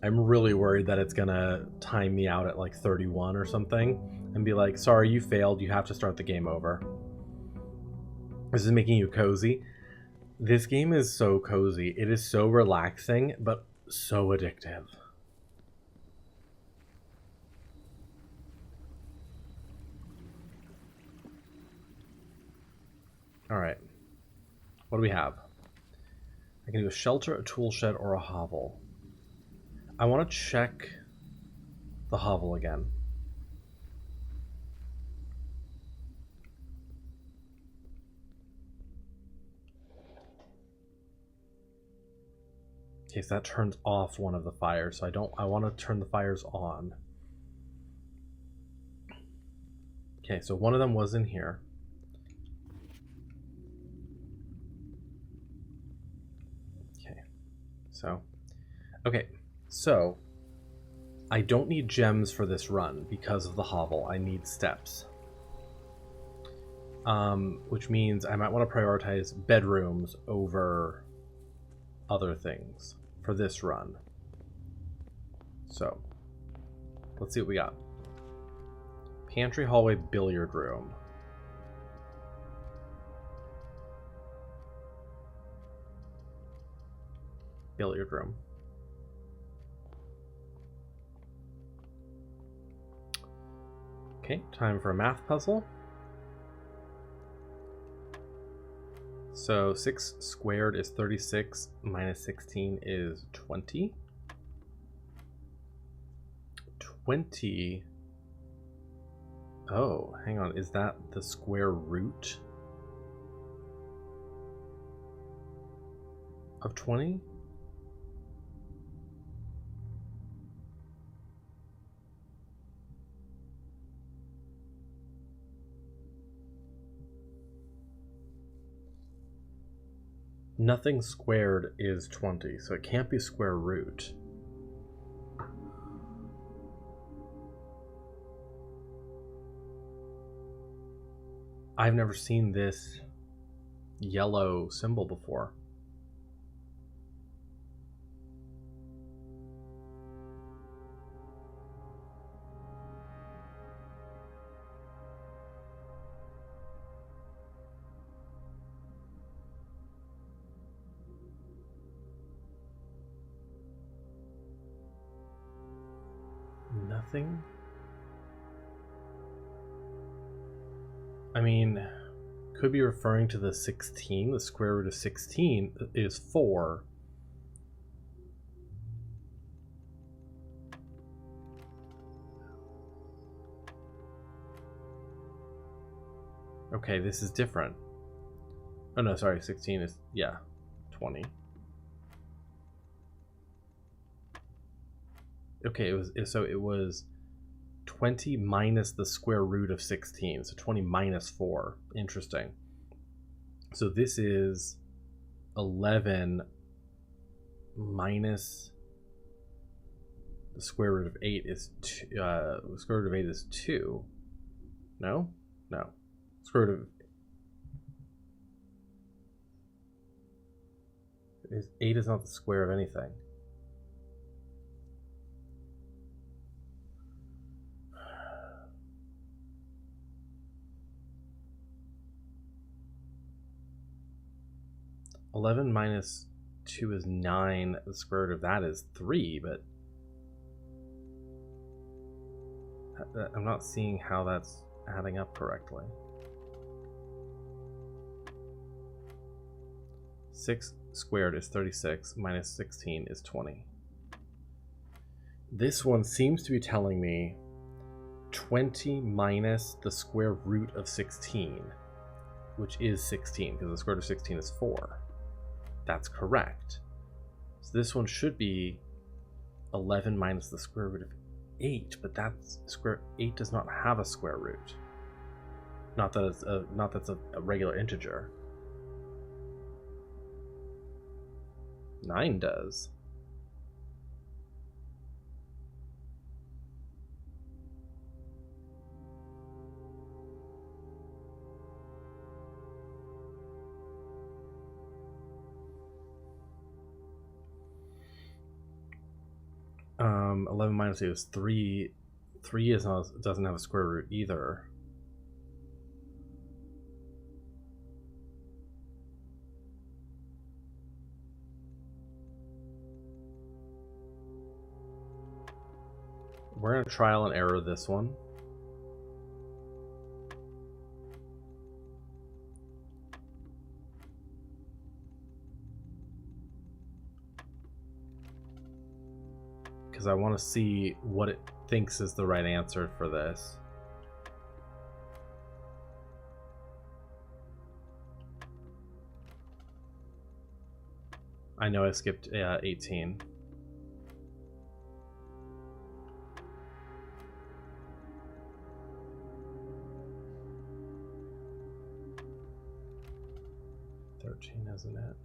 I'm really worried that it's gonna time me out at like 31 or something and be like, sorry, you failed, you have to start the game over. This is making you cozy. This game is so cozy. It is so relaxing, but so addictive. Alright. What do we have? I can do a shelter, a tool shed, or a hovel. I want to check the hovel again. Okay, so that turns off one of the fires, so I want to turn the fires on. Okay, so one of them was in here. Okay, so I don't need gems for this run because of the hovel. I need steps. Which means I might want to prioritize bedrooms over other things for this run. So, let's see what we got. Pantry, hallway, billiard room. Billiard room. Okay, time for a math puzzle. So 6 squared is 36, minus 16 is 20. 20... Oh, hang on, is that the square root of 20? Nothing squared is 20, so it can't be square root. I've never seen this yellow symbol before. Nothing? I mean, could be referring to the 16. The square root of 16 is 4. Okay, this is different. Oh no, sorry, 16 is, yeah, 20. Okay, it was 20 minus the square root of 16, so 20 minus 4. Interesting. So this is 11 minus the square root of 8 is 2. The square root of 8 is 2. No? No. Square root of 8 is not the square of anything. (11 minus 2 is 9. The square root of that is 3, but I'm not seeing how that's adding up correctly. 6 squared is 36, minus 16 is 20. This one seems to be telling me 20 minus the square root of 16, which is 16, because the square root of 16 is 4. That's correct. So this one should be 11 minus the square root of 8, but that's 8 does not have a square root. Not that that's a regular integer. 9 does. 11 minus 8 is 3. 3 doesn't have a square root either. We're going to trial and error this one. Because I want to see what it thinks is the right answer for this. I know I skipped 18. Isn't it?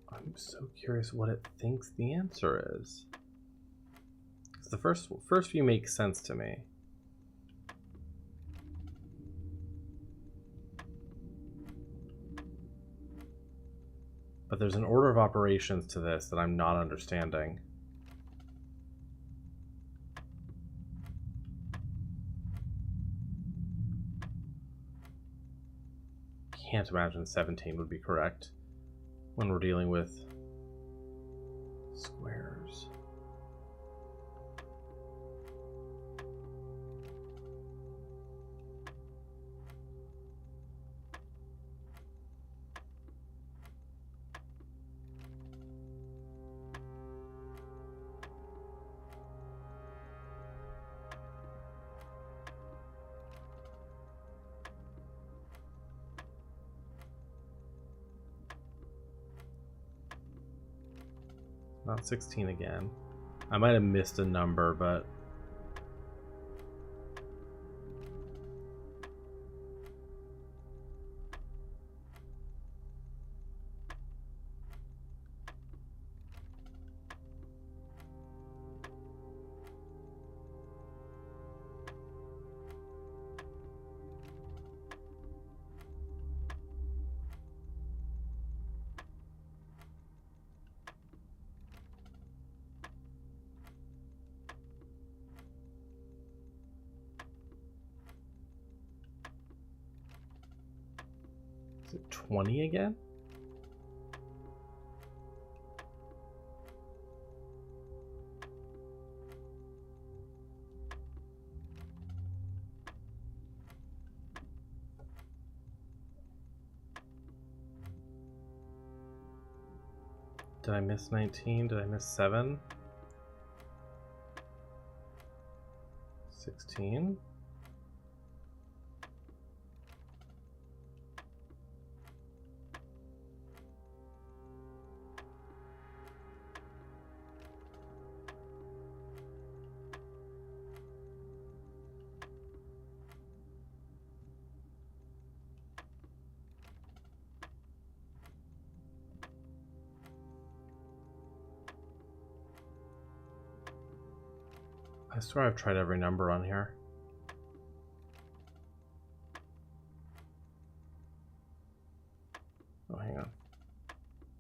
I'm so curious what it thinks the answer is. Because the first few make sense to me. But there's an order of operations to this that I'm not understanding. Can't imagine 17 would be correct when we're dealing with squares. Not 16 again. I might have missed a number, but is it 20 again? Did I miss 19? Did I miss 7? 16? I swear I've tried every number on here. Oh, hang on.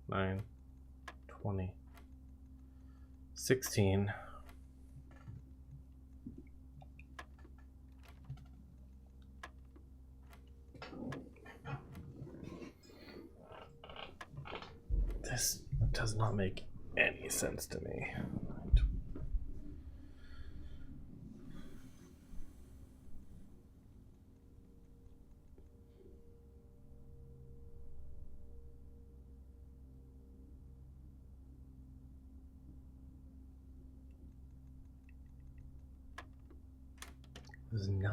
9, 20, 16. This does not make any sense to me. It was 9.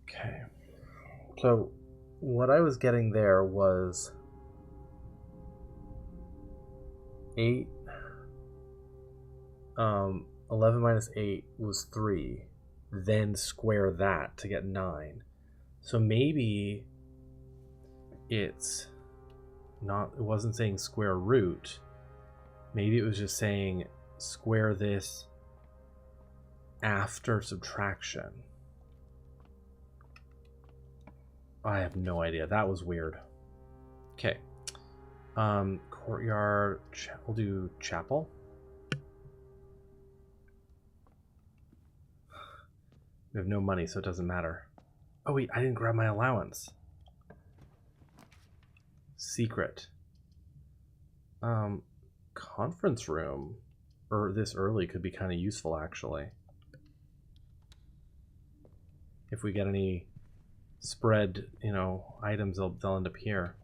Okay. So what I was getting there was 8. 11 minus 8 was 3. Then square that to get 9. So maybe it's not, it wasn't saying square root. Maybe it was just saying square this after subtraction. I have no idea. That was weird. Okay. Courtyard. We'll do chapel. We have no money, so it doesn't matter. Oh wait, I didn't grab my allowance. Secret. Conference room, or this early could be kind of useful actually. If we get any spread, items, they'll end up here.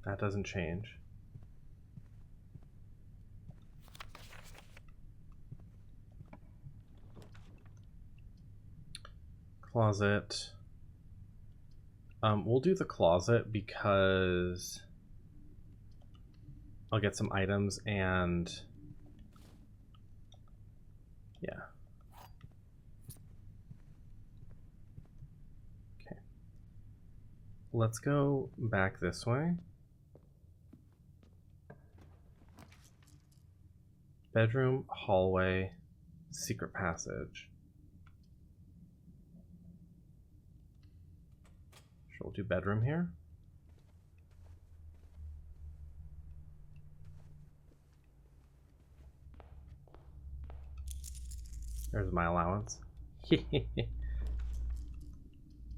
That doesn't change. Closet. We'll do the closet because I'll get some items and yeah. Okay. Let's go back this way. Bedroom, hallway, secret passage. We'll do bedroom here. There's my allowance.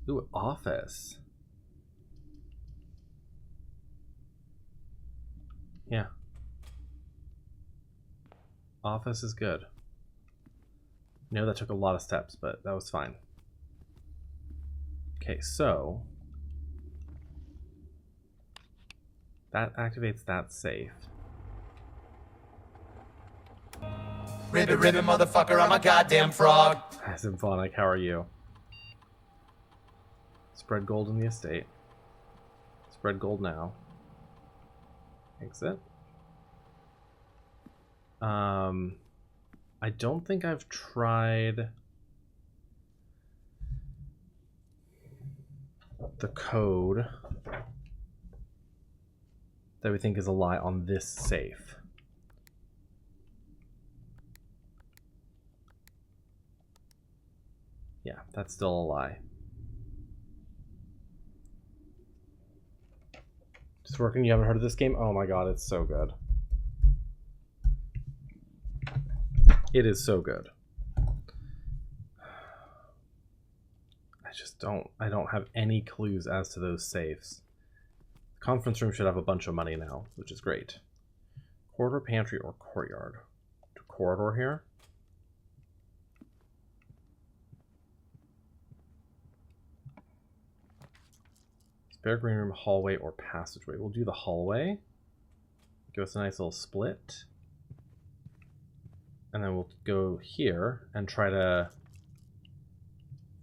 Ooh, office. Yeah. Office is good. No, that took a lot of steps, but that was fine. Okay, so that activates that safe. Ribbit, ribbit, motherfucker, I'm a goddamn frog. Symphonic, how are you? Spread gold in the estate. Spread gold now. Exit. I don't think I've tried the code that we think is a lie on this safe. Yeah, that's still a lie. Just working. You haven't heard of this game? Oh my god, it's so good. It is so good. I don't have any clues as to those safes. The conference room should have a bunch of money now, which is great. Corridor, pantry, or courtyard? Corridor here. Spare green room, hallway, or passageway. We'll do the hallway. Give us a nice little split. And then we'll go here and try to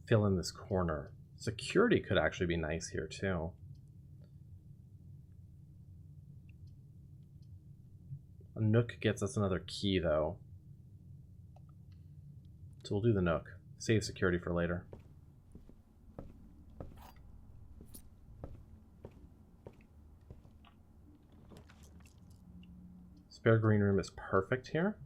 fill in this corner. Security could actually be nice here too. A nook gets us another key though. So we'll do the nook. Save security for later. Spare green room is perfect here.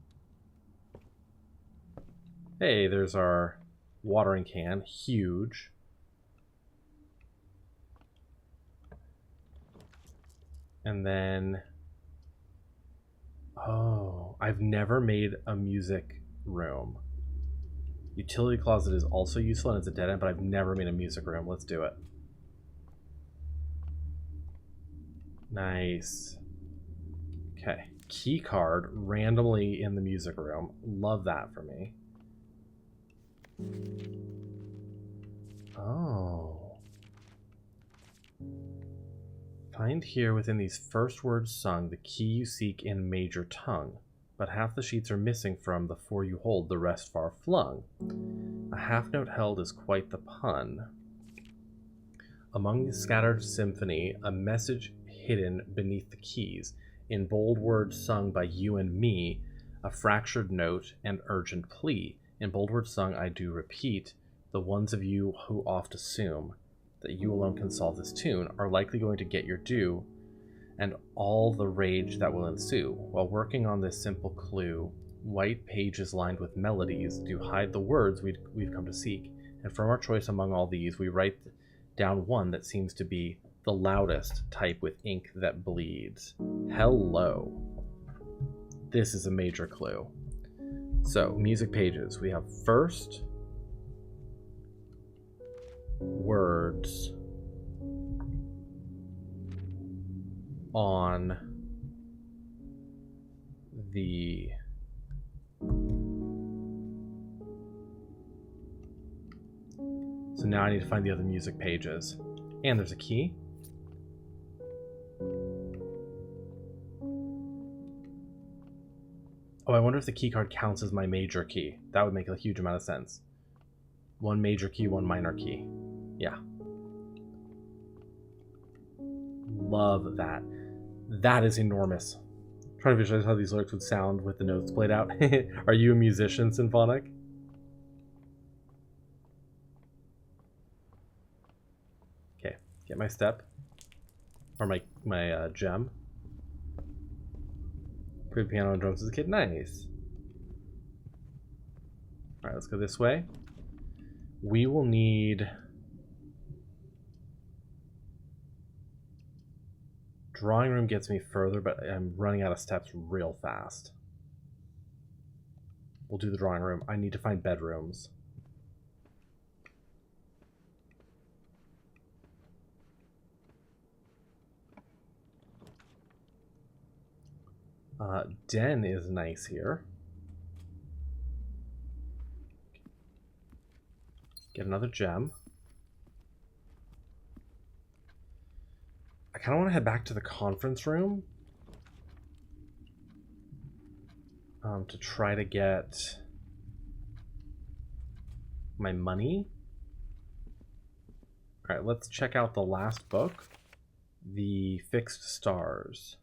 Hey, there's our watering can. Huge. And then... oh, I've never made a music room. Utility closet is also useful and it's a dead end, but I've never made a music room. Let's do it. Nice. Okay. Key card randomly in the music room. Love that for me. Oh. Find here within these first words sung the key you seek in major tongue, but half the sheets are missing from the four you hold, the rest far flung. A half note held is quite the pun. Among the scattered symphony, a message hidden beneath the keys. In bold words sung by you and me, a fractured note and urgent plea. In bold words sung, I do repeat, the ones of you who oft assume that you alone can solve this tune are likely going to get your due and all the rage that will ensue. While working on this simple clue, white pages lined with melodies do hide the words we've come to seek, and from our choice among all these, we write down one that seems to be the loudest type with ink that bleeds. Hello. This is a major clue. So, music pages. We have first words on the so now I need to find the other music pages. And there's a key. Oh, I wonder if the key card counts as my major key. That would make a huge amount of sense. One major key, one minor key. Yeah. Love that. That is enormous. I'm trying to visualize how these lyrics would sound with the notes played out. Are you a musician, Symphonic? Okay, get my step. Or my gem. Played piano and drums as a kid. Nice. Alright, let's go this way. We will need... Drawing room gets me further, but I'm running out of steps real fast. We'll do the drawing room. I need to find bedrooms. Den is nice here. Get another gem. I kind of want to head back to the conference room to try to get my money. All right, let's check out the last book, The Fixed Stars.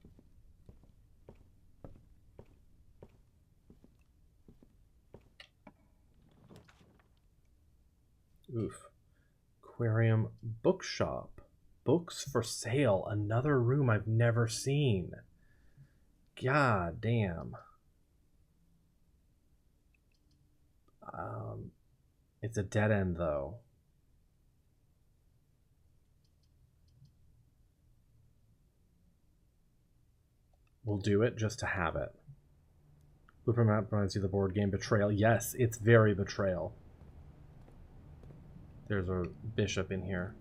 Oof. Aquarium Bookshop. Books for sale. Another room I've never seen. God damn. It's a dead end though. We'll do it just to have it. Blueprint map reminds you of the board game Betrayal. Yes, it's very Betrayal. There's a bishop in here.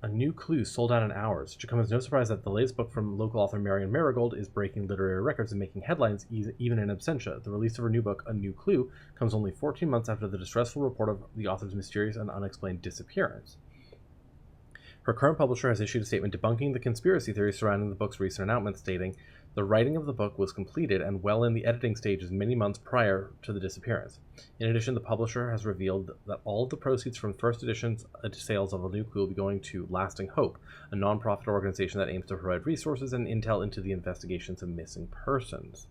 A new clue sold out in hours. It should come as no surprise that the latest book from local author Marion Marigold is breaking literary records and making headlines even in absentia. The release of her new book, A New Clue, comes only 14 months after the distressful report of the author's mysterious and unexplained disappearance. Her current publisher has issued a statement debunking the conspiracy theories surrounding the book's recent announcement, stating, "The writing of the book was completed and well in the editing stages many months prior to the disappearance." In addition, the publisher has revealed that all of the proceeds from first edition's sales of A New Clue will be going to Lasting Hope, a non-profit organization that aims to provide resources and intel into the investigations of missing persons.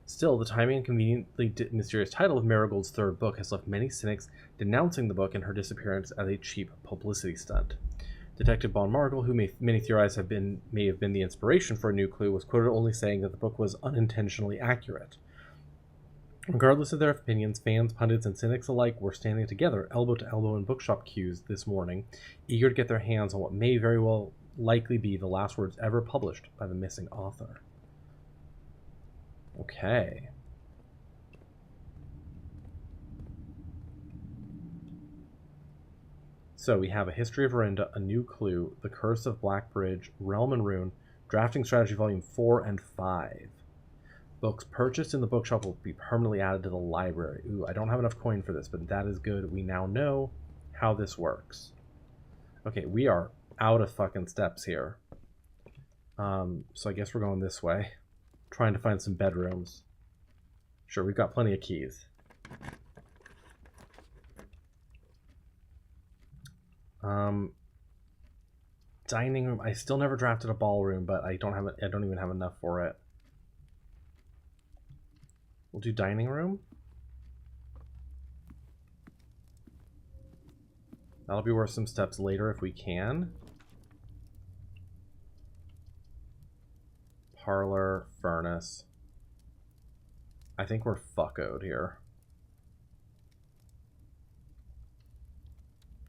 Still, the timing and conveniently mysterious title of Marigold's third book has left many cynics denouncing the book and her disappearance as a cheap publicity stunt. Detective Bon Margle, who many theorize may have been the inspiration for A New Clue, was quoted only saying that the book was unintentionally accurate. Regardless of their opinions, fans, pundits, and cynics alike were standing together, elbow to elbow in bookshop queues this morning, eager to get their hands on what may very well likely be the last words ever published by the missing author. Okay. So we have A History of Verinda, A New Clue, The Curse of Blackbridge, Realm and Rune, Drafting Strategy Volume 4 and 5. Books purchased in the bookshop will be permanently added to the library. Ooh, I don't have enough coin for this, but that is good. We now know how this works. Okay, we are out of fucking steps here. So I guess we're going this way. Trying to find some bedrooms. Sure, we've got plenty of keys. Dining room. I still never drafted a ballroom, but I don't even have enough for it. We'll do dining room. That'll be worth some steps later if we can. Parlor, furnace. I think we're fuckoed here.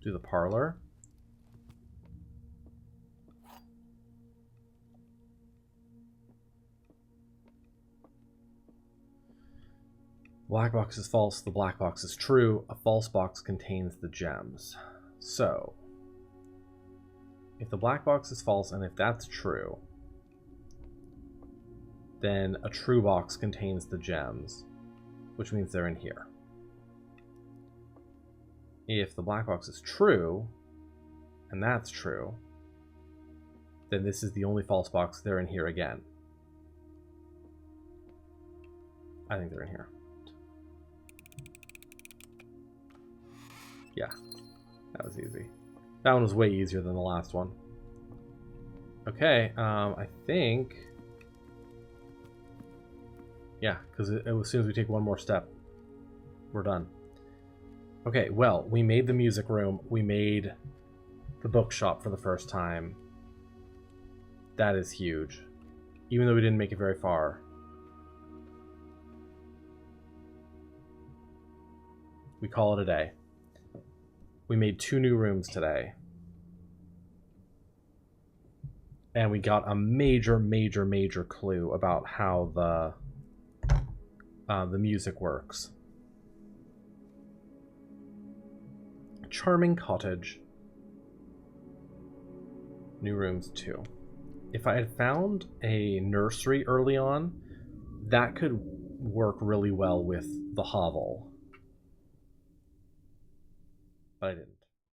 Do the parlor. Black box is false, the black box is true. A false box contains the gems. So, if the black box is false and if that's true, then a true box contains the gems, which means they're in here. If the black box is true, and that's true, then this is the only false box. They're in here again. I think they're in here. Yeah, that was easy. That one was way easier than the last one. Okay, I think... Yeah, because as soon as we take one more step, we're done. Okay, well, we made the music room. We made the bookshop for the first time. That is huge. Even though we didn't make it very far. We call it a day. We made 2 new rooms today. And we got a major clue about how the music works. Charming cottage. New rooms 2. If I had found a nursery early on, that could work really well with the hovel. But I didn't.